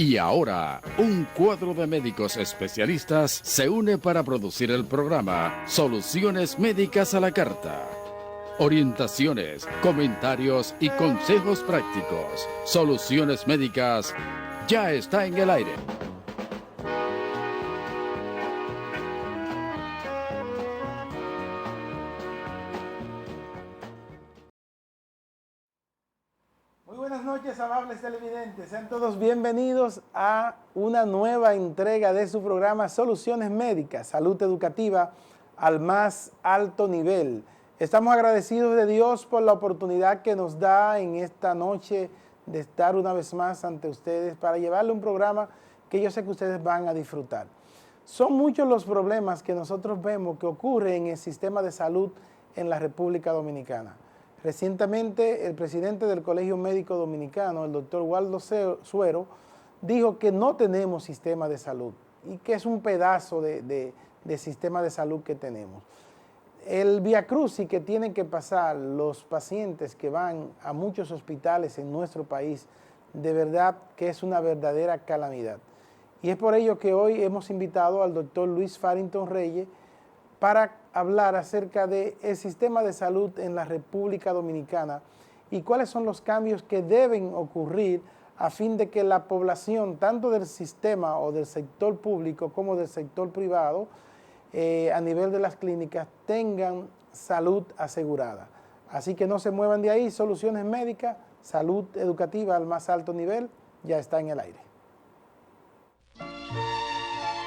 Y ahora, un cuadro de médicos especialistas se une para producir el programa Soluciones Médicas a la Carta. Orientaciones, comentarios y consejos prácticos. Soluciones Médicas ya está en el aire. Muy buenas noches, amables televidentes. Sean todos bienvenidos a una nueva entrega de su programa Soluciones Médicas, Salud Educativa al más alto nivel. Estamos agradecidos de Dios por la oportunidad que nos da en esta noche de estar una vez más ante ustedes para llevarle un programa que yo sé que ustedes van a disfrutar. Son muchos los problemas que nosotros vemos que ocurren en el sistema de salud en la República Dominicana. Recientemente, el presidente del Colegio Médico Dominicano, el doctor Waldo Suero, dijo que no tenemos sistema de salud y que es un pedazo de sistema de salud que tenemos. El viacrucis que tienen que pasar los pacientes que van a muchos hospitales en nuestro país, de verdad que es una verdadera calamidad. Y es por ello que hoy hemos invitado al doctor Luis Farington Reyes para hablar acerca del sistema de salud en la República Dominicana y cuáles son los cambios que deben ocurrir a fin de que la población, tanto del sistema o del sector público como del sector privado, a nivel de las clínicas, tengan salud asegurada. Así que no se muevan de ahí. Soluciones Médicas, salud educativa al más alto nivel, ya está en el aire.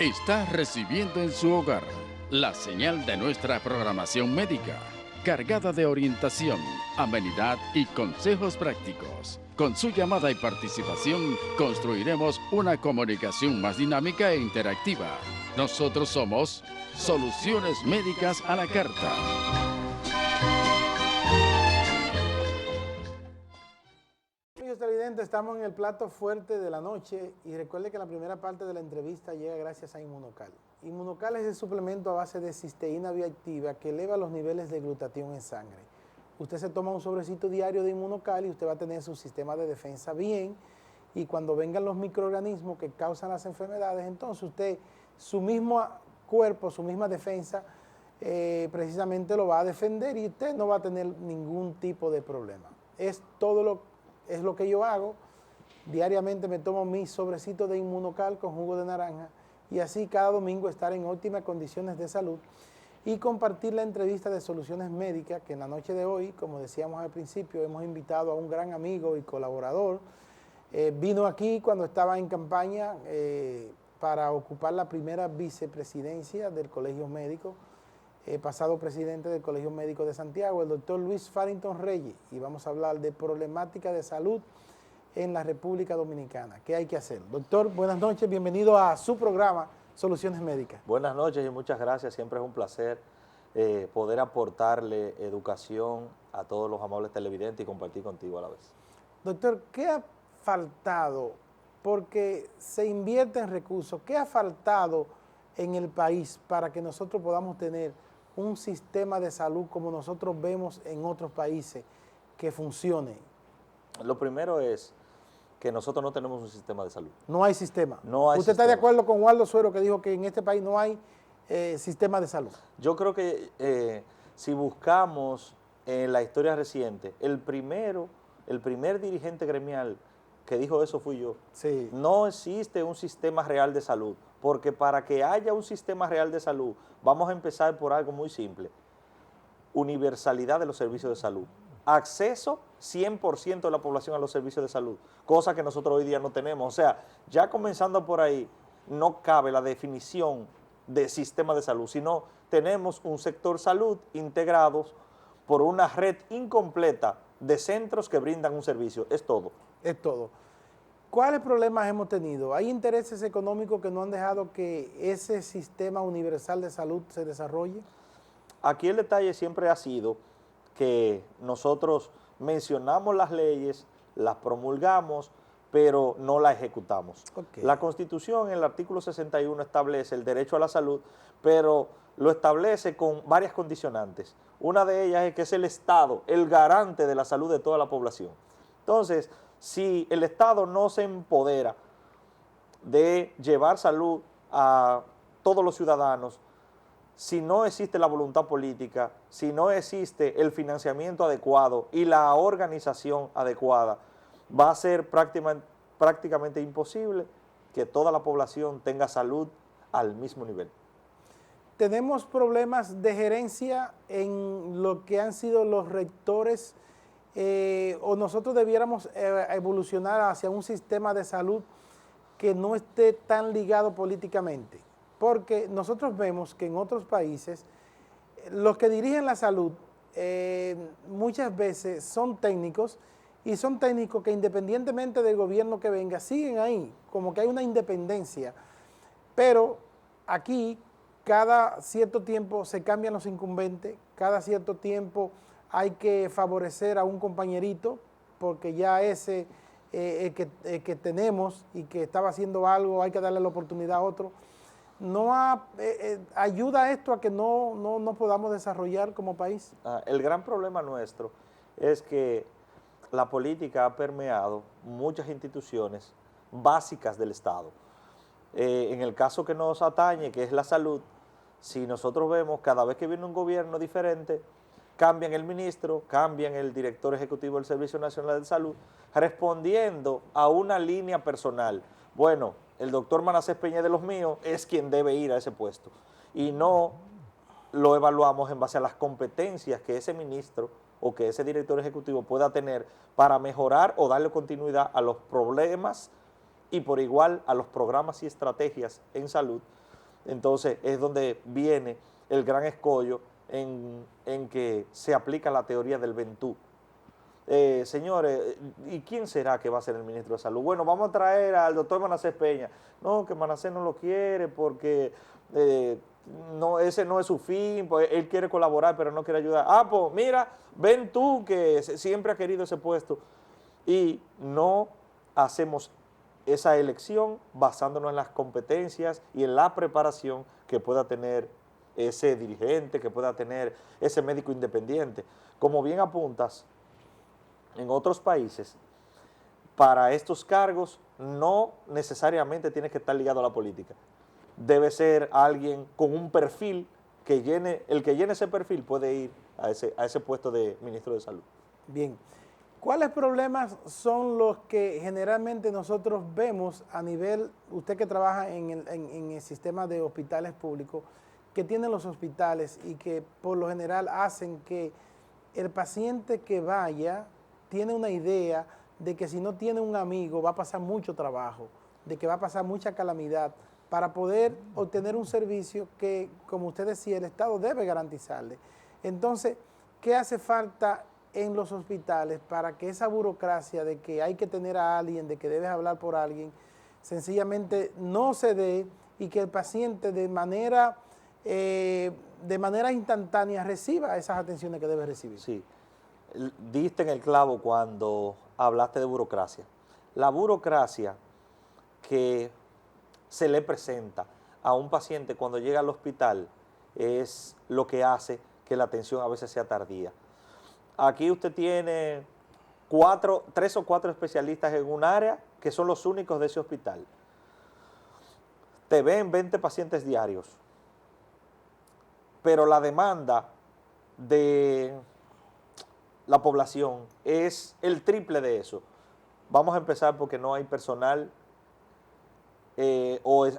Está recibiendo en su hogar la señal de nuestra programación médica, cargada de orientación, amenidad y consejos prácticos. Con su llamada y participación, construiremos una comunicación más dinámica e interactiva. Nosotros somos Soluciones Médicas a la Carta. Amigos televidentes, estamos en el plato fuerte de la noche y recuerde que la primera parte de la entrevista llega gracias a Inmunocal. Inmunocal es el suplemento a base de cisteína bioactiva que eleva los niveles de glutatión en sangre. Usted se toma un sobrecito diario de Inmunocal y usted va a tener su sistema de defensa bien, y cuando vengan los microorganismos que causan las enfermedades, entonces usted, su mismo cuerpo, su misma defensa, precisamente lo va a defender y usted no va a tener ningún tipo de problema. Es lo que yo hago. Diariamente me tomo mis sobrecitos de Inmunocal con jugo de naranja y así cada domingo estar en óptimas condiciones de salud y compartir la entrevista de Soluciones Médicas, que en la noche de hoy, como decíamos al principio, hemos invitado a un gran amigo y colaborador. Vino aquí cuando estaba en campaña para ocupar la primera vicepresidencia del Colegio Médico, pasado presidente del Colegio Médico de Santiago, el doctor Luis Farington Reyes, y vamos a hablar de problemática de salud en la República Dominicana. ¿Qué hay que hacer? Doctor, buenas noches, bienvenido a su programa Soluciones Médicas. Buenas noches y muchas gracias, siempre es un placer poder aportarle educación a todos los amables televidentes y compartir contigo a la vez. Doctor, ¿qué ha faltado? Porque se invierte en recursos, ¿qué ha faltado en el país para que nosotros podamos tener un sistema de salud como nosotros vemos en otros países que funcione? Lo primero es que nosotros no tenemos un sistema de salud. No hay sistema. No hay ¿Usted sistema. está de acuerdo con Waldo Suero que dijo que en este país no hay sistema de salud? Yo creo que si buscamos en la historia reciente, el primer dirigente gremial que dijo eso fui yo. Sí. No existe un sistema real de salud, porque para que haya un sistema real de salud, vamos a empezar por algo muy simple: universalidad de los servicios de salud. Acceso 100% de la población a los servicios de salud, cosa que nosotros hoy día no tenemos. O sea, ya comenzando por ahí, no cabe la definición de sistema de salud, sino tenemos un sector salud integrados por una red incompleta de centros que brindan un servicio. Es todo. Es todo. ¿Cuáles problemas hemos tenido? ¿Hay intereses económicos que no han dejado que ese sistema universal de salud se desarrolle? Aquí el detalle siempre ha sido que nosotros mencionamos las leyes, las promulgamos, pero no las ejecutamos. Okay. La Constitución, en el artículo 61, establece el derecho a la salud, pero lo establece con varias condicionantes. Una de ellas es que es el Estado el garante de la salud de toda la población. Entonces, si el Estado no se empodera de llevar salud a todos los ciudadanos si no existe la voluntad política, si no existe el financiamiento adecuado y la organización adecuada, va a ser prácticamente imposible que toda la población tenga salud al mismo nivel. Tenemos problemas de gerencia en lo que han sido los rectores, o nosotros debiéramos evolucionar hacia un sistema de salud que no esté tan ligado políticamente, porque nosotros vemos que en otros países los que dirigen la salud muchas veces son técnicos, y son técnicos que independientemente del gobierno que venga siguen ahí, como que hay una independencia, pero aquí cada cierto tiempo se cambian los incumbentes, cada cierto tiempo hay que favorecer a un compañerito, porque ya ese que tenemos y que estaba haciendo algo, hay que darle la oportunidad a otro. ¿No ayuda esto a que no podamos desarrollar como país? El gran problema nuestro es que la política ha permeado muchas instituciones básicas del Estado. En el caso que nos atañe, que es la salud, si nosotros vemos cada vez que viene un gobierno diferente, cambian el ministro, cambian el director ejecutivo del Servicio Nacional de Salud, respondiendo a una línea personal. Bueno, el doctor Manasés Peña de los míos es quien debe ir a ese puesto, y no lo evaluamos en base a las competencias que ese ministro o que ese director ejecutivo pueda tener para mejorar o darle continuidad a los problemas y por igual a los programas y estrategias en salud. Entonces es donde viene el gran escollo en que se aplica la teoría del Ventú. Señores, ¿y quién será que va a ser el ministro de Salud? Bueno, vamos a traer al doctor Manasés Peña. No, que Manasés no lo quiere porque no, ese no es su fin, pues él quiere colaborar pero no quiere ayudar. Ah, pues mira, ven tú que siempre ha querido ese puesto. Y no hacemos esa elección basándonos en las competencias y en la preparación que pueda tener ese dirigente, que pueda tener ese médico independiente. Como bien apuntas, en otros países, para estos cargos no necesariamente tiene que estar ligado a la política. Debe ser alguien con un perfil que llene, el que llene ese perfil puede ir a ese puesto de ministro de Salud. Bien. ¿Cuáles problemas son los que generalmente nosotros vemos a nivel, usted que trabaja en el sistema de hospitales públicos, que tienen los hospitales y que por lo general hacen que el paciente que vaya tiene una idea de que si no tiene un amigo va a pasar mucho trabajo, de que va a pasar mucha calamidad para poder obtener un servicio que, como usted decía, el Estado debe garantizarle? Entonces, ¿qué hace falta en los hospitales para que esa burocracia de que hay que tener a alguien, de que debes hablar por alguien, sencillamente no se dé y que el paciente de manera instantánea reciba esas atenciones que debe recibir? Sí, diste en el clavo cuando hablaste de burocracia. La burocracia que se le presenta a un paciente cuando llega al hospital es lo que hace que la atención a veces sea tardía. Aquí usted tiene 3 o 4 especialistas en un área que son los únicos de ese hospital. Te ven 20 pacientes diarios, pero la demanda de la población es el triple de eso. Vamos a empezar porque no hay personal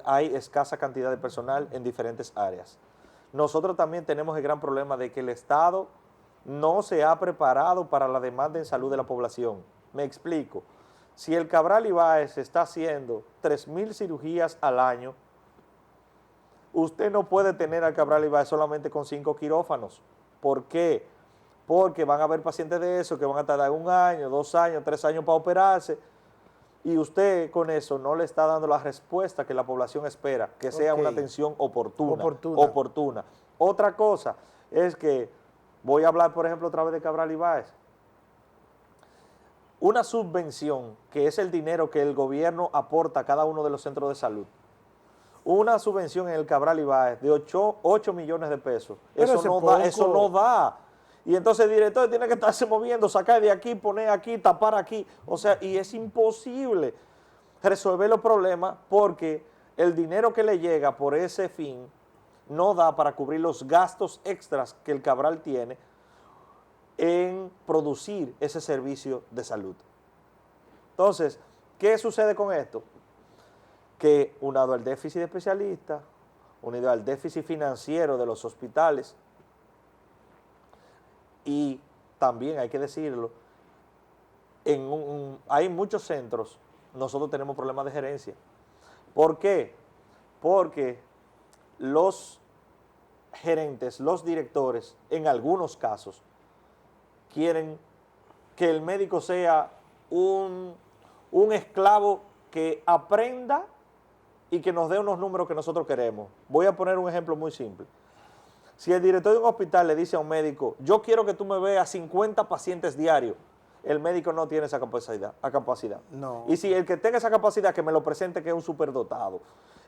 hay escasa cantidad de personal en diferentes áreas. Nosotros también tenemos el gran problema de que el Estado no se ha preparado para la demanda en salud de la población. Me explico. Si el Cabral Ibáez está haciendo 3,000 cirugías al año, usted no puede tener al Cabral Ibáez solamente con 5 quirófanos. ¿Por qué? Porque van a haber pacientes de eso que van a tardar 1 año, 2 años, 3 años para operarse, y usted con eso no le está dando la respuesta que la población espera, que sea una atención oportuna. Otra cosa es que, voy a hablar por ejemplo otra vez de Cabral Ibáez, una subvención que es el dinero que el gobierno aporta a cada uno de los centros de salud, una subvención en el Cabral Ibáez de 8 millones de pesos, eso no da. Y entonces el director tiene que estarse moviendo, sacar de aquí, poner aquí, tapar aquí. O sea, y es imposible. resolver los problemas porque el dinero que le llega por ese fin no da para cubrir los gastos extras que el Cabral tiene en producir ese servicio de salud. Entonces, ¿qué sucede con esto? Que unado al déficit de especialistas, unido al déficit financiero de los hospitales, y también hay que decirlo, hay muchos centros, nosotros tenemos problemas de gerencia. ¿Por qué? Porque los gerentes, los directores, en algunos casos, quieren que el médico sea un esclavo que aprenda y que nos dé unos números que nosotros queremos. Voy a poner un ejemplo muy simple. Si el director de un hospital le dice a un médico, yo quiero que tú me veas 50 pacientes diarios, el médico no tiene esa capacidad. No. Y si el que tenga esa capacidad, que me lo presente, que es un superdotado.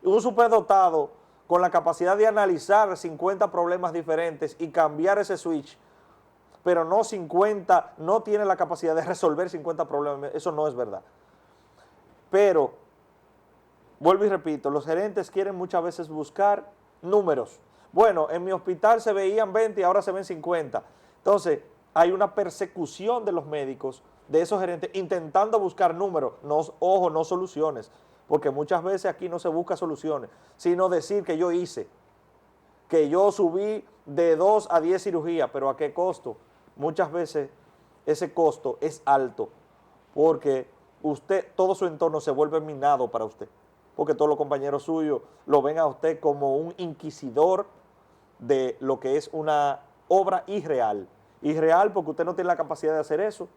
Un superdotado con la capacidad de analizar 50 problemas diferentes y cambiar ese switch, pero no tiene la capacidad de resolver 50 problemas, eso no es verdad. Pero, vuelvo y repito, los gerentes quieren muchas veces buscar números. Bueno, en mi hospital se veían 20 y ahora se ven 50. Entonces, hay una persecución de los médicos, de esos gerentes, intentando buscar números, no soluciones, porque muchas veces aquí no se busca soluciones, sino decir que yo hice, que yo subí de 2 a 10 cirugías, pero ¿a qué costo? Muchas veces ese costo es alto, porque todo su entorno se vuelve minado para usted, porque todos los compañeros suyos lo ven a usted como un inquisidor de lo que es una obra irreal. Irreal porque usted no tiene la capacidad de hacer eso,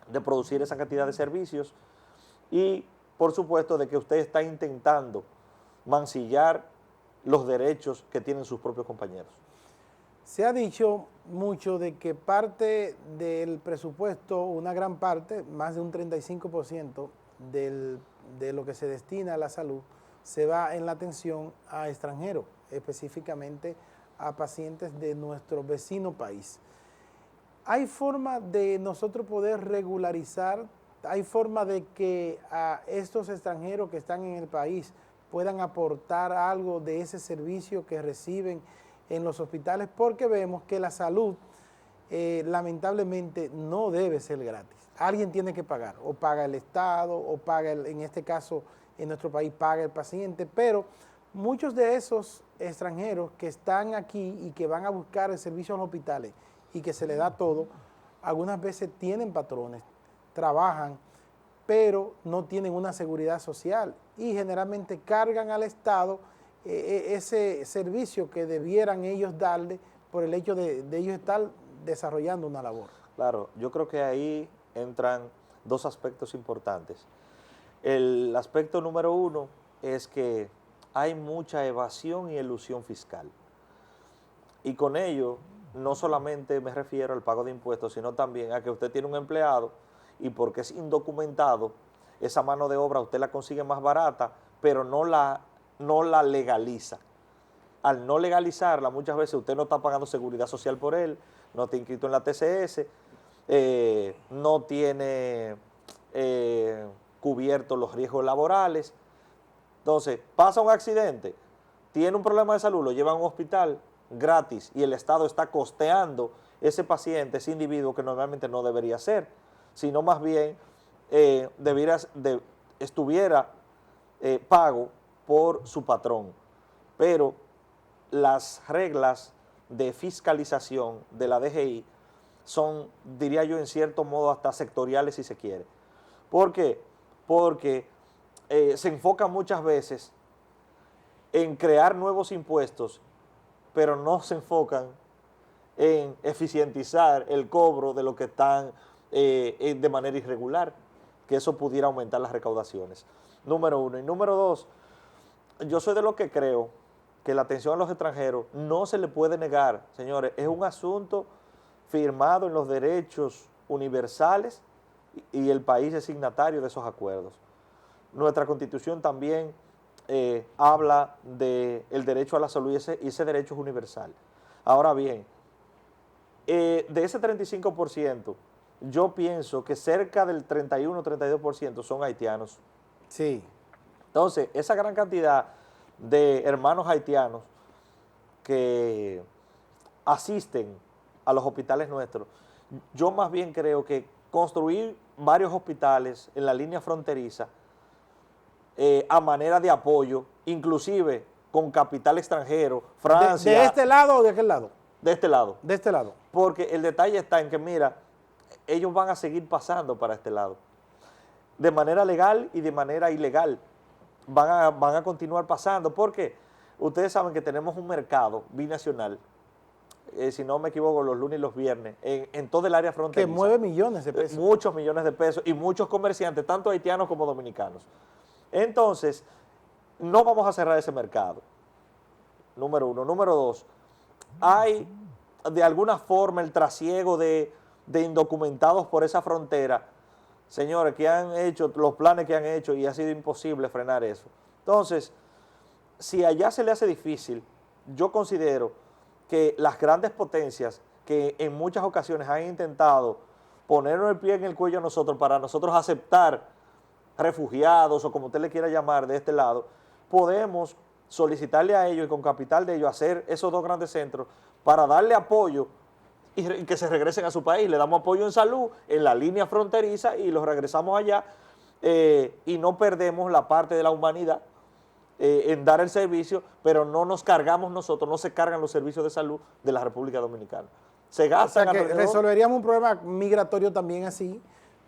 de producir esa cantidad de servicios y, por supuesto, de que usted está intentando mancillar los derechos que tienen sus propios compañeros. Se ha dicho mucho de que parte del presupuesto, una gran parte, más de un 35% de lo que se destina a la salud, se va en la atención a extranjeros, específicamente a pacientes de nuestro vecino país. ¿Hay forma de nosotros poder regularizar? ¿Hay forma de que a estos extranjeros que están en el país puedan aportar algo de ese servicio que reciben en los hospitales? Porque vemos que la salud lamentablemente no debe ser gratis. Alguien tiene que pagar, o paga el Estado, o paga, en este caso, en nuestro país paga el paciente, pero muchos de esos extranjeros que están aquí y que van a buscar el servicio en los hospitales y que se les da todo, algunas veces tienen patrones, trabajan, pero no tienen una seguridad social y generalmente cargan al Estado ese servicio que debieran ellos darle por el hecho de ellos estar desarrollando una labor. Claro, yo creo que ahí entran dos aspectos importantes. El aspecto número uno es que hay mucha evasión y elusión fiscal. Y con ello, no solamente me refiero al pago de impuestos, sino también a que usted tiene un empleado y porque es indocumentado, esa mano de obra usted la consigue más barata, pero no la legaliza. Al no legalizarla, muchas veces usted no está pagando seguridad social por él, no está inscrito en la TCS, no tiene cubiertos los riesgos laborales. Entonces, pasa un accidente, tiene un problema de salud, lo lleva a un hospital gratis y el Estado está costeando ese paciente, ese individuo que normalmente no debería ser, sino más bien estuviera pago por su patrón. Pero las reglas de fiscalización de la DGI son, diría yo, en cierto modo hasta sectoriales si se quiere. ¿Por qué? Porque se enfocan muchas veces en crear nuevos impuestos, pero no se enfocan en eficientizar el cobro de lo que están de manera irregular, que eso pudiera aumentar las recaudaciones. Número uno. Y número dos, yo soy de los que creo que la atención a los extranjeros no se le puede negar, señores, es un asunto firmado en los derechos universales y el país es signatario de esos acuerdos. Nuestra Constitución también habla del derecho a la salud y ese derecho es universal. Ahora bien, de ese 35%, yo pienso que cerca del 31-32% son haitianos. Sí. Entonces, esa gran cantidad de hermanos haitianos que asisten a los hospitales nuestros, yo más bien creo que construir varios hospitales en la línea fronteriza a manera de apoyo, inclusive con capital extranjero, Francia. ¿De este lado o de aquel lado? De este lado. De este lado. Porque el detalle está en que, mira, ellos van a seguir pasando para este lado, de manera legal y de manera ilegal. Van a continuar pasando, porque ustedes saben que tenemos un mercado binacional, si no me equivoco, los lunes y los viernes, en todo el área fronteriza. Que mueve millones de pesos. Muchos millones de pesos y muchos comerciantes, tanto haitianos como dominicanos. Entonces, no vamos a cerrar ese mercado, número uno. Número dos, hay de alguna forma el trasiego de indocumentados por esa frontera, señores, que han hecho los planes que han hecho y ha sido imposible frenar eso. Entonces, si allá se le hace difícil, yo considero que las grandes potencias que en muchas ocasiones han intentado ponernos el pie en el cuello a nosotros para nosotros aceptar refugiados o como usted le quiera llamar de este lado, podemos solicitarle a ellos y con capital de ellos hacer esos dos grandes centros para darle apoyo y que se regresen a su país. Le damos apoyo en salud, en la línea fronteriza y los regresamos allá y no perdemos la parte de la humanidad en dar el servicio, pero no nos cargamos nosotros, no se cargan los servicios de salud de la República Dominicana. Se gastan. O sea que resolveríamos un problema migratorio también así,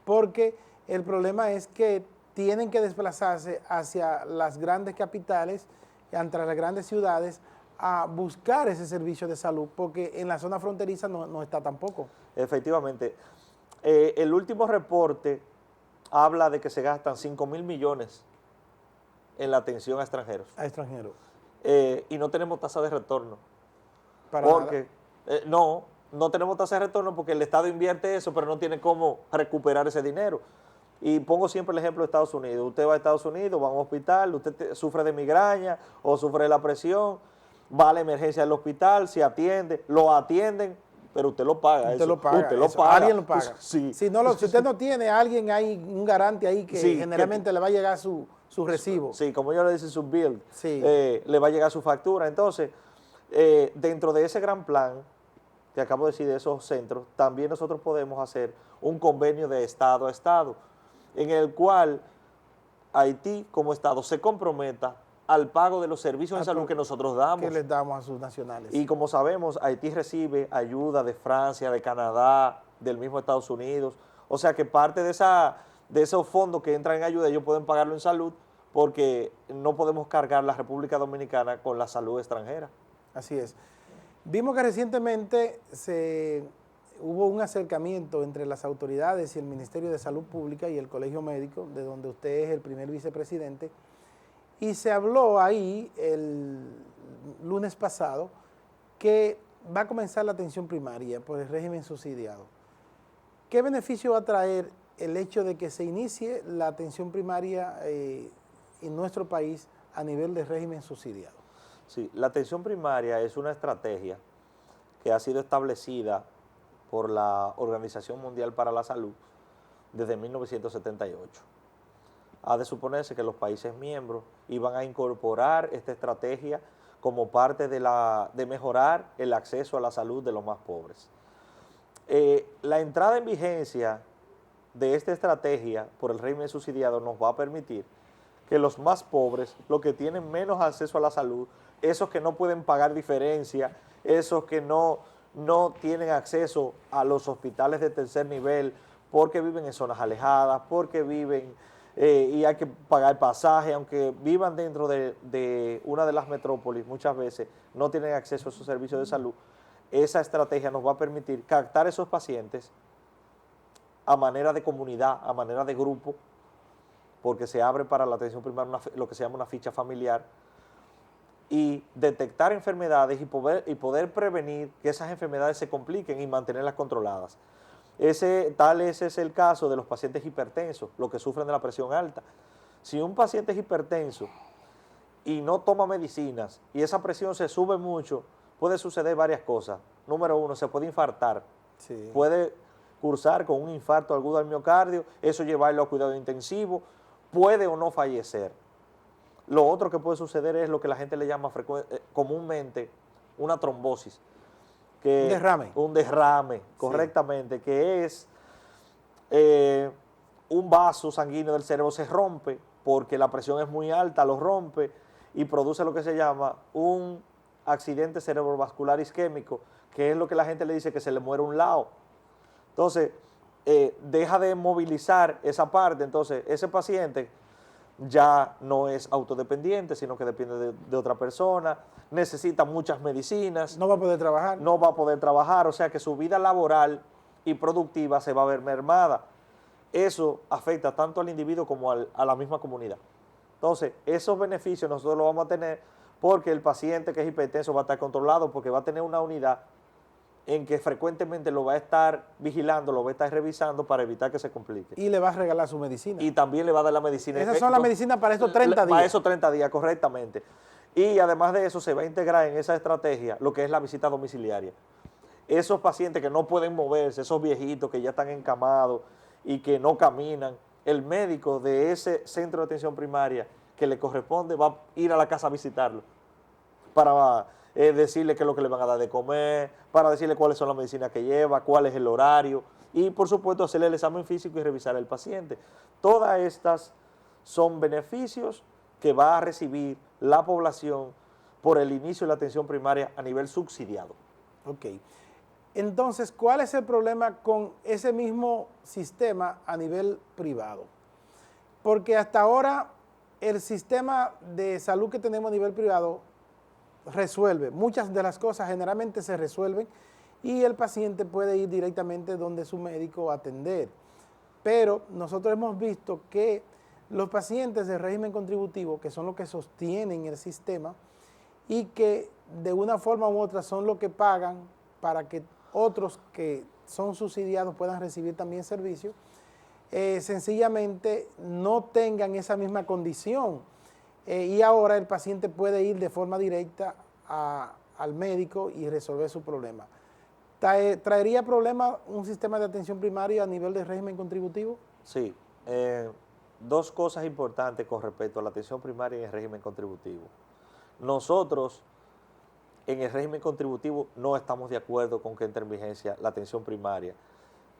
porque el problema es que tienen que desplazarse hacia las grandes capitales, entre las grandes ciudades, a buscar ese servicio de salud, porque en la zona fronteriza no está tampoco. Efectivamente. El último reporte habla de que se gastan 5.000 millones en la atención a extranjeros. A extranjeros. Y no tenemos tasa de retorno. Para porque no tenemos tasa de retorno porque el Estado invierte eso, pero no tiene cómo recuperar ese dinero. Y pongo siempre el ejemplo de Estados Unidos. Usted va a Estados Unidos, va a un hospital, usted sufre de migraña o sufre de la presión, va a la emergencia del hospital, se atiende, lo atienden, pero usted lo paga. Usted lo paga. Alguien lo paga. Sí. Si usted no tiene alguien ahí, un garante ahí que generalmente le va a llegar su recibo. Sí, como ellos le dicen, su bill, sí. Le va a llegar su factura. Entonces, dentro de ese gran plan que acabo de decir de esos centros, también nosotros podemos hacer un convenio de Estado a Estado, en el cual Haití como Estado se comprometa al pago de los servicios de salud que nosotros damos. Que les damos a sus nacionales. Y como sabemos, Haití recibe ayuda de Francia, de Canadá, del mismo Estados Unidos. O sea que parte de esos fondos que entran en ayuda, ellos pueden pagarlo en salud, porque no podemos cargar la República Dominicana con la salud extranjera. Así es. Vimos que recientemente hubo un acercamiento entre las autoridades y el Ministerio de Salud Pública y el Colegio Médico, de donde usted es el primer vicepresidente, y se habló ahí el lunes pasado que va a comenzar la atención primaria por el régimen subsidiado. ¿Qué beneficio va a traer el hecho de que se inicie la atención primaria en nuestro país a nivel de régimen subsidiado? Sí, la atención primaria es una estrategia que ha sido establecida por la Organización Mundial para la Salud desde 1978. Ha de suponerse que los países miembros iban a incorporar esta estrategia como parte de mejorar el acceso a la salud de los más pobres. La entrada en vigencia de esta estrategia por el régimen subsidiado nos va a permitir que los más pobres, los que tienen menos acceso a la salud, esos que no pueden pagar diferencia, esos que no tienen acceso a los hospitales de tercer nivel porque viven en zonas alejadas, porque viven y hay que pagar pasaje, aunque vivan dentro de una de las metrópolis, muchas veces no tienen acceso a esos servicios de salud. Esa estrategia nos va a permitir captar esos pacientes a manera de comunidad, a manera de grupo, porque se abre para la atención primaria lo que se llama una ficha familiar, y detectar enfermedades y poder prevenir que esas enfermedades se compliquen y mantenerlas controladas. Ese es el caso de los pacientes hipertensos, los que sufren de la presión alta. Si un paciente es hipertenso y no toma medicinas y esa presión se sube mucho, puede suceder varias cosas. Número uno, se puede infartar, sí. Puede cursar con un infarto agudo al miocardio, eso llevarlo a cuidado intensivo, puede o no fallecer. Lo otro que puede suceder es lo que la gente le llama comúnmente una trombosis. Un derrame. Un derrame, correctamente, que es un vaso sanguíneo del cerebro se rompe porque la presión es muy alta, lo rompe y produce lo que se llama un accidente cerebrovascular isquémico, que es lo que la gente le dice que se le muere un lado. Entonces, deja de movilizar esa parte, entonces ese paciente ya no es autodependiente, sino que depende de otra persona, necesita muchas medicinas. No va a poder trabajar. No va a poder trabajar, o sea que su vida laboral y productiva se va a ver mermada. Eso afecta tanto al individuo como a la misma comunidad. Entonces, esos beneficios nosotros los vamos a tener porque el paciente que es hipertenso va a estar controlado, porque va a tener una unidad en que frecuentemente lo va a estar vigilando, lo va a estar revisando para evitar que se complique. Y le va a regalar su medicina. Y también le va a dar la medicina. Esas son las medicinas para estos 30 días. Para esos 30 días, correctamente. Y además de eso, se va a integrar en esa estrategia lo que es la visita domiciliaria. Esos pacientes que no pueden moverse, esos viejitos que ya están encamados y que no caminan, el médico de ese centro de atención primaria que le corresponde va a ir a la casa a visitarlo para decirle qué es lo que le van a dar de comer, para decirle cuáles son las medicinas que lleva, cuál es el horario y, por supuesto, hacerle el examen físico y revisar al paciente. Todas estas son beneficios que va a recibir la población por el inicio de la atención primaria a nivel subsidiado. Ok. Entonces, ¿cuál es el problema con ese mismo sistema a nivel privado? Porque hasta ahora el sistema de salud que tenemos a nivel privado resuelve. Muchas de las cosas generalmente se resuelven y el paciente puede ir directamente donde su médico a atender. Pero nosotros hemos visto que los pacientes de régimen contributivo, que son los que sostienen el sistema y que de una forma u otra son los que pagan para que otros que son subsidiados puedan recibir también servicios, sencillamente no tengan esa misma condición. Y ahora el paciente puede ir de forma directa al médico y resolver su problema. ¿Traería problema un sistema de atención primaria a nivel de régimen contributivo? Sí. Dos cosas importantes con respecto a la atención primaria en el régimen contributivo. Nosotros, en el régimen contributivo, no estamos de acuerdo con que entre en vigencia la atención primaria.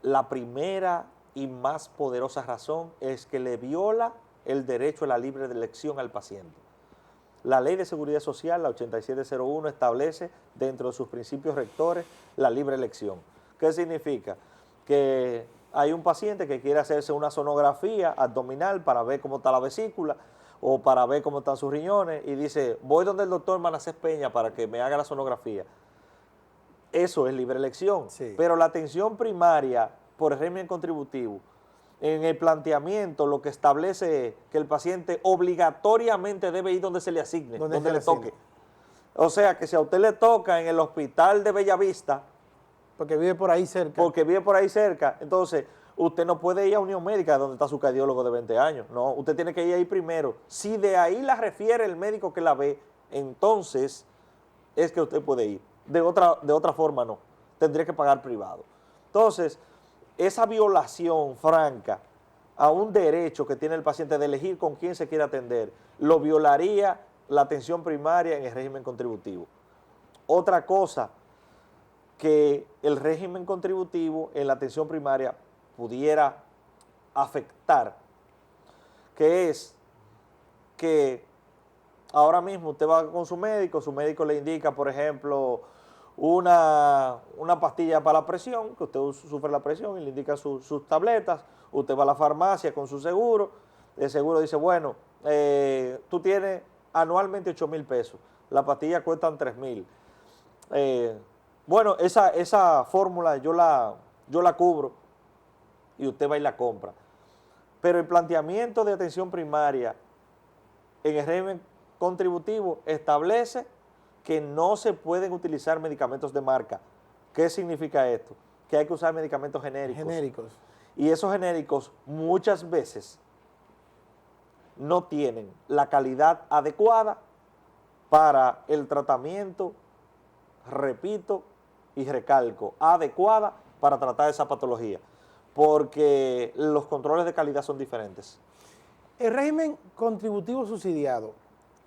La primera y más poderosa razón es que le viola el derecho a la libre elección al paciente. La Ley de Seguridad Social, la 8701, establece dentro de sus principios rectores la libre elección. ¿Qué significa? Que hay un paciente que quiere hacerse una sonografía abdominal para ver cómo está la vesícula o para ver cómo están sus riñones y dice, voy donde el doctor Manasés Peña para que me haga la sonografía. Eso es libre elección. Sí. Pero la atención primaria por el régimen contributivo, en el planteamiento lo que establece es que el paciente obligatoriamente debe ir donde se le asigne, donde le toque. O sea que si a usted le toca en el hospital de Bellavista, porque vive por ahí cerca. Entonces usted no puede ir a Unión Médica donde está su cardiólogo de 20 años. No, usted tiene que ir ahí primero. Si de ahí la refiere el médico que la ve, entonces es que usted puede ir. De otra forma no. Tendría que pagar privado. Entonces, esa violación franca a un derecho que tiene el paciente de elegir con quién se quiere atender, lo violaría la atención primaria en el régimen contributivo. Otra cosa que el régimen contributivo en la atención primaria pudiera afectar, que es que ahora mismo usted va con su médico le indica, por ejemplo, una pastilla para la presión, que usted sufre la presión y le indica sus tabletas, usted va a la farmacia con su seguro, el seguro dice, bueno, tú tienes anualmente 8,000 pesos, la pastilla cuestan 3,000. Bueno, esa fórmula yo la cubro y usted va y la compra. Pero el planteamiento de atención primaria en el régimen contributivo establece que no se pueden utilizar medicamentos de marca. ¿Qué significa esto? Que hay que usar medicamentos genéricos. Y esos genéricos muchas veces no tienen la calidad adecuada para el tratamiento, repito y recalco, adecuada para tratar esa patología, porque los controles de calidad son diferentes. El régimen contributivo subsidiado,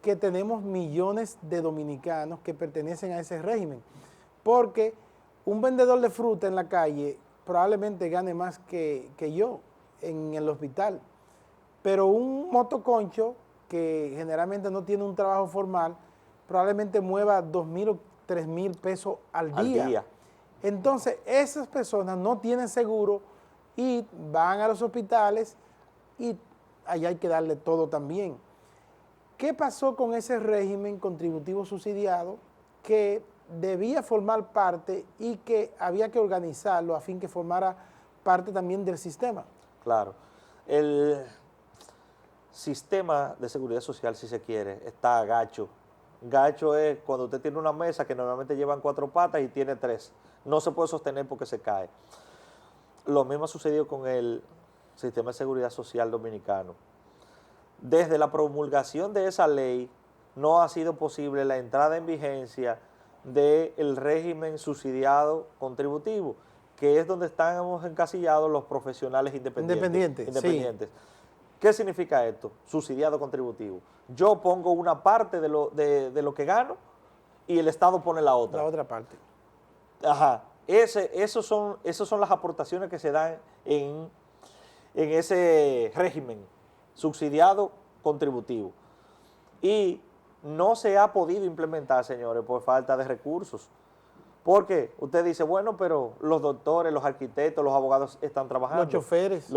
que tenemos millones de dominicanos que pertenecen a ese régimen, porque un vendedor de fruta en la calle probablemente gane más que yo en el hospital, pero un motoconcho que generalmente no tiene un trabajo formal, probablemente mueva 2,000 o 3,000 pesos al día. Entonces, esas personas no tienen seguro y van a los hospitales y allá hay que darle todo también. ¿Qué pasó con ese régimen contributivo subsidiado que debía formar parte y que había que organizarlo a fin que formara parte también del sistema? Claro. El sistema de seguridad social, si se quiere, está gacho. Gacho es cuando usted tiene una mesa que normalmente llevan 4 patas y tiene 3. No se puede sostener porque se cae. Lo mismo ha sucedido con el sistema de seguridad social dominicano. Desde la promulgación de esa ley no ha sido posible la entrada en vigencia del régimen subsidiado contributivo, que es donde estamos encasillados los profesionales independientes. Sí. ¿Qué significa esto? Subsidiado contributivo. Yo pongo una parte de lo que gano y el Estado pone la otra. La otra parte. Ajá. Esas son las aportaciones que se dan en ese régimen subsidiado contributivo. Y no se ha podido implementar, señores, por falta de recursos. Porque usted dice, bueno, pero los doctores, los arquitectos, los abogados están trabajando. Los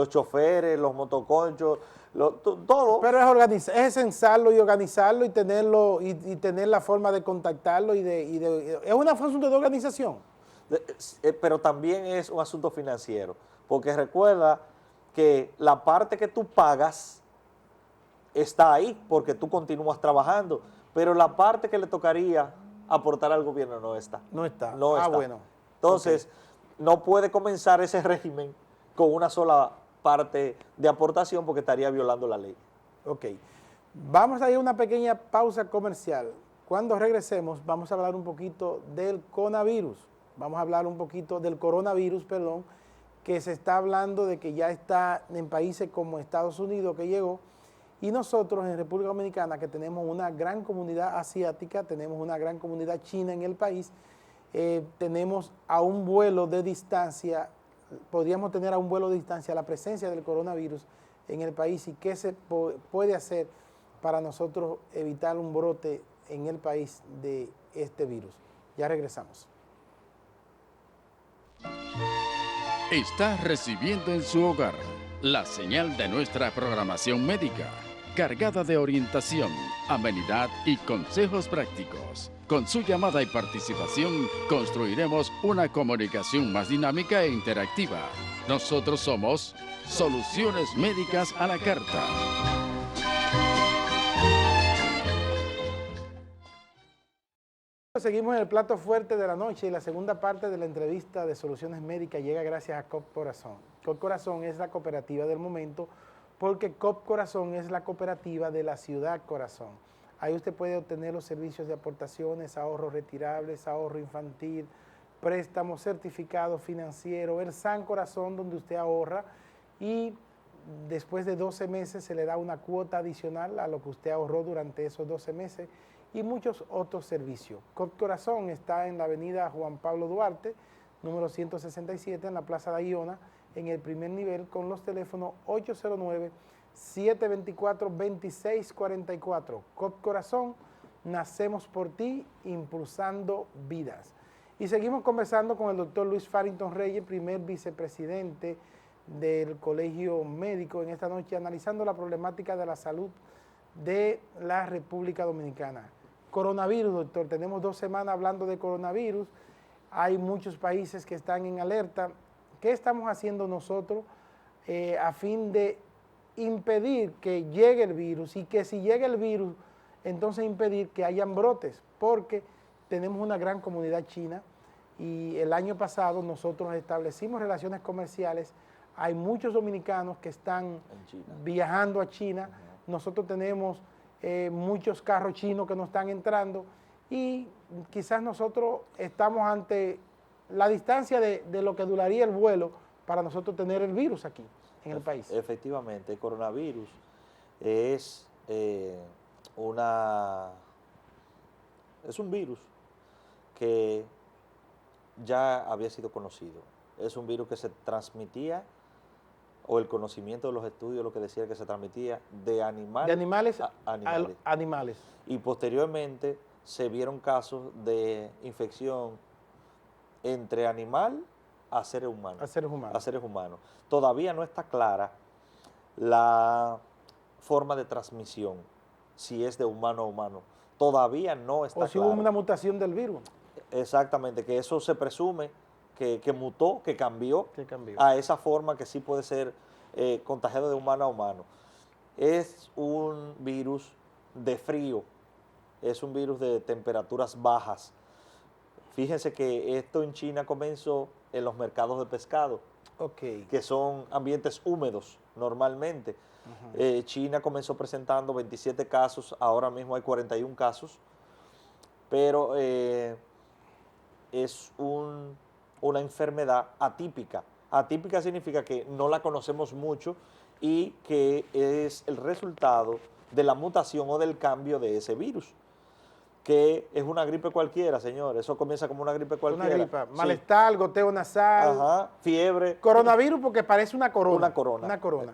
choferes, los motoconchos, todo. Pero es censarlo y organizarlo y tenerlo y tener la forma de contactarlo es un asunto de organización. Pero también es un asunto financiero, porque recuerda que la parte que tú pagas está ahí porque tú continúas trabajando, pero la parte que le tocaría aportar al gobierno no está. No está. No está. Bueno. Entonces, no puede comenzar ese régimen con una sola parte de aportación porque estaría violando la ley. Ok. Vamos a ir a una pequeña pausa comercial. Cuando regresemos, vamos a hablar un poquito del coronavirus. Vamos a hablar un poquito del coronavirus, perdón, que se está hablando de que ya está en países como Estados Unidos, que llegó, y nosotros en República Dominicana, que tenemos una gran comunidad asiática, tenemos una gran comunidad china en el país, tenemos a un vuelo de distancia, podríamos tener a un vuelo de distancia la presencia del coronavirus en el país y qué se puede hacer para nosotros evitar un brote en el país de este virus. Ya regresamos. Está recibiendo en su hogar la señal de nuestra programación médica, cargada de orientación, amenidad y consejos prácticos. Con su llamada y participación construiremos una comunicación más dinámica e interactiva. Nosotros somos Soluciones Médicas a la Carta. Seguimos en el plato fuerte de la noche y la segunda parte de la entrevista de Soluciones Médicas llega gracias a COP Corazón. COP Corazón es la cooperativa del momento porque COP Corazón es la cooperativa de la ciudad Corazón. Ahí usted puede obtener los servicios de aportaciones, ahorros retirables, ahorro infantil, préstamos, certificados financieros, el San Corazón donde usted ahorra y después de 12 meses se le da una cuota adicional a lo que usted ahorró durante esos 12 meses y muchos otros servicios. COP Corazón está en la avenida Juan Pablo Duarte, número 167, en la Plaza de Iona, en el primer nivel, con los teléfonos 809-724-2644. COP Corazón, nacemos por ti, impulsando vidas. Y seguimos conversando con el doctor Luis Farrington Reyes, primer vicepresidente del Colegio Médico, en esta noche, analizando la problemática de la salud de la República Dominicana. Coronavirus, doctor, tenemos 2 semanas hablando de coronavirus, hay muchos países que están en alerta. ¿Qué estamos haciendo nosotros a fin de impedir que llegue el virus y que si llega el virus, entonces impedir que hayan brotes? Porque tenemos una gran comunidad china y el año pasado nosotros establecimos relaciones comerciales, hay muchos dominicanos que están viajando a China, nosotros tenemos muchos carros chinos que nos están entrando y quizás nosotros estamos ante la distancia de lo que duraría el vuelo para nosotros tener el virus aquí en el país. Efectivamente, el coronavirus es, es un virus que ya había sido conocido. Es un virus que se transmitía, o el conocimiento de los estudios lo que decía que se transmitía de animal De animales a a animales. animales. Y posteriormente se vieron casos de infección entre animal a seres humanos. A seres humanos. A seres humanos. Todavía no está clara la forma de transmisión, si es de humano a humano. Todavía no está O si claro. hubo una mutación del virus. Exactamente, que eso se presume que mutó, que cambió, Que cambió. a esa forma que sí puede ser contagiado de humano a humano. Es un virus de frío, es un virus de temperaturas bajas. Fíjense que esto en China comenzó en los mercados de pescado, Ok. que son ambientes húmedos normalmente. China comenzó presentando 27 casos, ahora mismo hay 41 casos, pero es una enfermedad atípica. Atípica significa que no la conocemos mucho y que es el resultado de la mutación o del cambio de ese virus, que es una gripe cualquiera, señor. Eso comienza como una gripe Una cualquiera. gripa. Sí. Malestar, goteo nasal. Ajá, fiebre. Coronavirus porque parece una corona. Una corona. Una corona.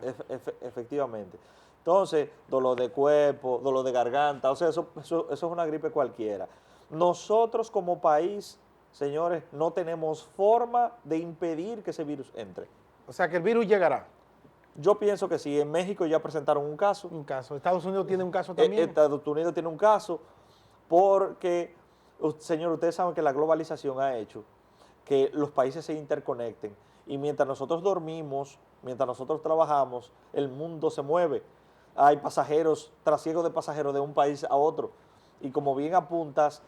Efectivamente. Entonces, dolor de cuerpo, dolor de garganta, o sea, eso es una gripe cualquiera. Nosotros como país, señores, no tenemos forma de impedir que ese virus entre. O sea que el virus llegará. Yo pienso que sí, en México ya presentaron un caso. Un caso. Estados Unidos tiene un caso también. Estados Unidos tiene un caso porque, señor, ustedes saben que la globalización ha hecho que los países se interconecten y mientras nosotros dormimos, mientras nosotros trabajamos, el mundo se mueve. Hay pasajeros, trasiegos de pasajeros de un país a otro y como bien apuntas,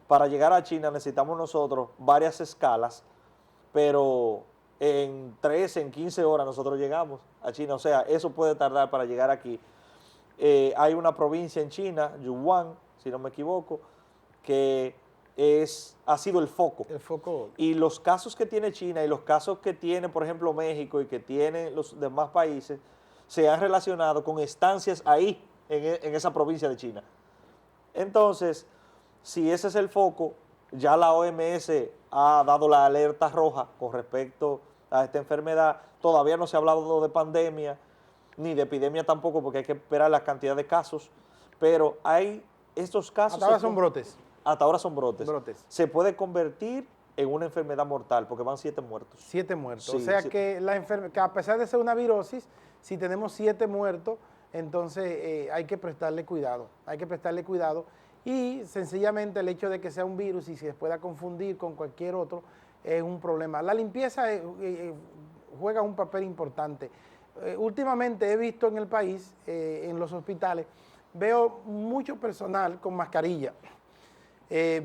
para llegar a China necesitamos nosotros varias escalas, pero en 13, en 15 horas nosotros llegamos a China, o sea, eso puede tardar para llegar aquí. Hay una provincia en China, Yunnan, si no me equivoco, que ha sido el foco. El foco. Y los casos que tiene China y los casos que tiene, por ejemplo, México y que tienen los demás países, se han relacionado con estancias ahí, en esa provincia de China. Entonces, si ese es el foco, ya la OMS ha dado la alerta roja con respecto a esta enfermedad. Todavía no se ha hablado de pandemia, ni de epidemia tampoco, porque hay que esperar la cantidad de casos, pero hay estos casos... Hasta ahora son brotes. Hasta ahora son brotes. Brotes. Se puede convertir en una enfermedad mortal, porque van 7 muertos. 7 muertos. Sí, o sea sí. que que a pesar de ser una virosis, si tenemos 7 muertos, entonces hay que prestarle cuidado. Hay que prestarle cuidado. Y sencillamente el hecho de que sea un virus y se pueda confundir con cualquier otro es un problema. La limpieza juega un papel importante. Últimamente he visto en el país, en los hospitales, veo mucho personal con mascarilla. Y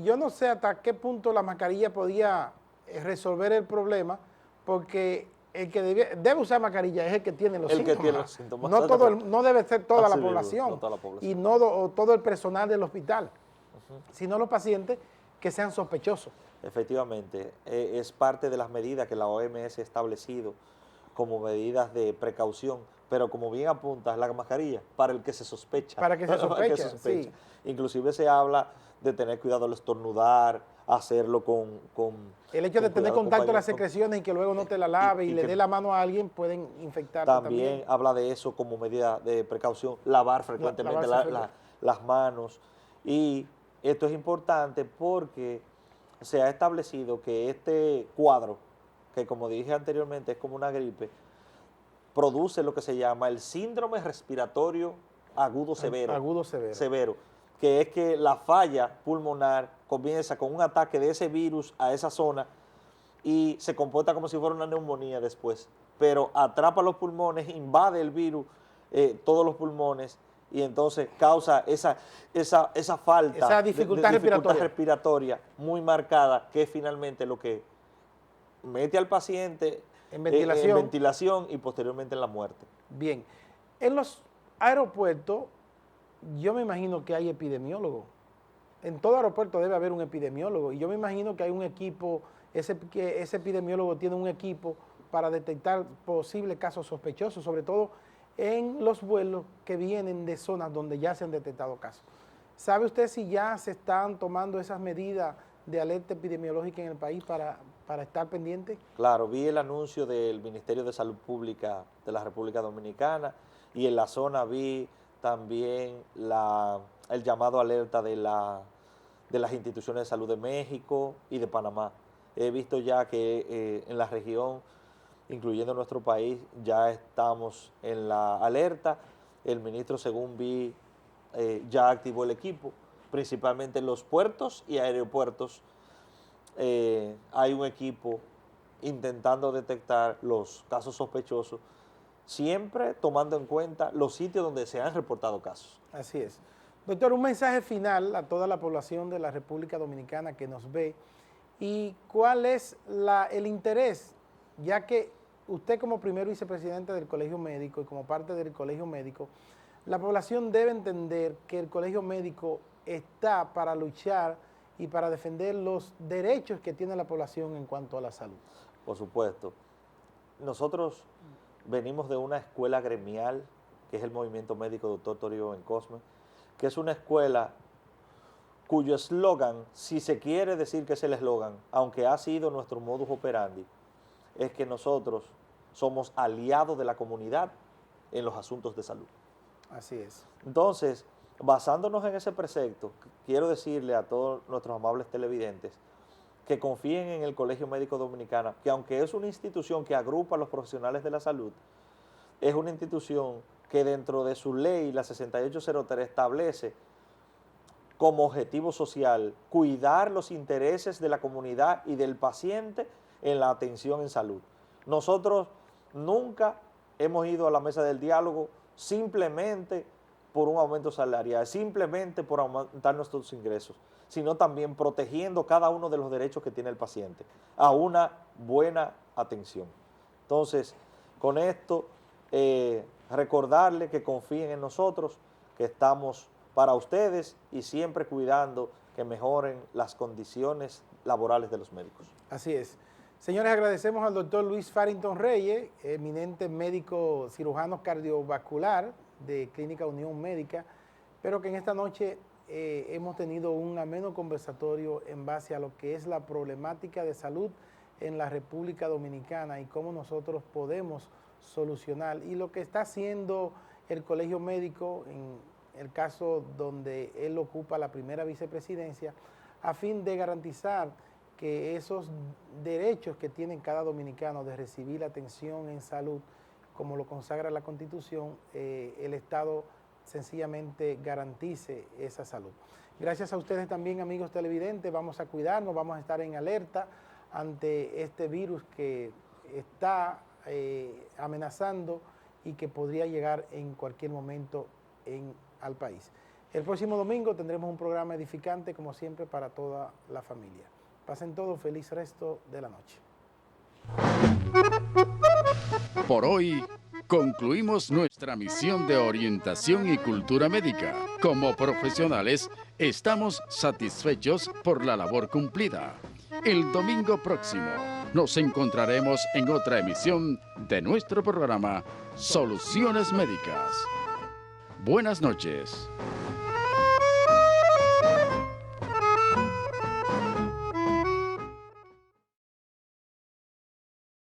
yo no sé hasta qué punto la mascarilla podía resolver el problema, porque el que debe usar mascarilla es el que tiene los síntomas. El que tiene los síntomas. No debe ser toda la Así mismo, población, no toda la población. y no todo el personal del hospital, sino los pacientes que sean sospechosos. Efectivamente, es parte de las medidas que la OMS ha establecido como medidas de precaución, pero como bien apuntas, la mascarilla para el que se sospecha. Para que se Para el que sospecha, sí. Inclusive se habla de tener cuidado al estornudar, hacerlo con El hecho de tener cuidado, contacto con las compañero. secreciones y que luego no te la lave y le que dé la mano a alguien, pueden infectarte también. también. Habla de eso como medida de precaución, lavar frecuentemente las manos. Y esto es importante porque se ha establecido que este cuadro, que como dije anteriormente es como una gripe, produce lo que se llama el síndrome respiratorio agudo severo. Agudo severo. Que es que la falla pulmonar comienza con un ataque de ese virus a esa zona y se comporta como si fuera una neumonía después, pero atrapa los pulmones, invade el virus todos los pulmones y entonces causa esa falta, esa dificultad respiratoria muy marcada, que es finalmente lo que mete al paciente en ventilación y posteriormente en la muerte. Bien, en los aeropuertos yo me imagino que hay epidemiólogos. En todo aeropuerto debe haber un epidemiólogo y yo me imagino que hay un equipo, ese epidemiólogo tiene un equipo para detectar posibles casos sospechosos, sobre todo en los vuelos que vienen de zonas donde ya se han detectado casos. ¿Sabe usted si ya se están tomando esas medidas de alerta epidemiológica en el país para estar pendiente? Claro, vi el anuncio del Ministerio de Salud Pública de la República Dominicana y en la zona vi también el llamado alerta de las instituciones de salud de México y de Panamá. He visto ya que en la región, incluyendo nuestro país, ya estamos en la alerta. El ministro, según vi, ya activó el equipo, principalmente en los puertos y aeropuertos. Hay un equipo intentando detectar los casos sospechosos, siempre tomando en cuenta los sitios donde se han reportado casos. Así es. Doctor, un mensaje final a toda la población de la República Dominicana que nos ve y cuál es el interés, ya que usted como primer vicepresidente del Colegio Médico y como parte del Colegio Médico, la población debe entender que el Colegio Médico está para luchar y para defender los derechos que tiene la población en cuanto a la salud. Por supuesto. Nosotros venimos de una escuela gremial, que es el Movimiento Médico Dr. Toribio Bencosme, que es una escuela cuyo eslogan, si se quiere decir que es el eslogan, aunque ha sido nuestro modus operandi, es que nosotros somos aliados de la comunidad en los asuntos de salud. Así es. Entonces, basándonos en ese precepto, quiero decirle a todos nuestros amables televidentes que confíen en el Colegio Médico Dominicano, que aunque es una institución que agrupa a los profesionales de la salud, es una institución que dentro de su ley, la 6803, establece como objetivo social cuidar los intereses de la comunidad y del paciente en la atención en salud. Nosotros nunca hemos ido a la mesa del diálogo simplemente por un aumento salarial, simplemente por aumentar nuestros ingresos, sino también protegiendo cada uno de los derechos que tiene el paciente a una buena atención. Entonces, con esto, recordarle que confíen en nosotros, que estamos para ustedes y siempre cuidando que mejoren las condiciones laborales de los médicos. Así es. Señores, agradecemos al doctor Luis Farrington Reyes, eminente médico cirujano cardiovascular de Clínica Unión Médica, pero que en esta noche hemos tenido un ameno conversatorio en base a lo que es la problemática de salud en la República Dominicana y cómo nosotros podemos solucionar y lo que está haciendo el Colegio Médico en el caso donde él ocupa la primera vicepresidencia a fin de garantizar que esos derechos que tiene cada dominicano de recibir atención en salud, como lo consagra la Constitución, el Estado sencillamente garantice esa salud. Gracias a ustedes también, amigos televidentes, vamos a cuidarnos, vamos a estar en alerta ante este virus que está amenazando y que podría llegar en cualquier momento al país. El próximo domingo tendremos un programa edificante, como siempre, para toda la familia. Pasen todos feliz resto de la noche. Por hoy concluimos nuestra misión de orientación y cultura médica. Como profesionales, estamos satisfechos por la labor cumplida. El domingo próximo nos encontraremos en otra emisión de nuestro programa Soluciones Médicas. Buenas noches.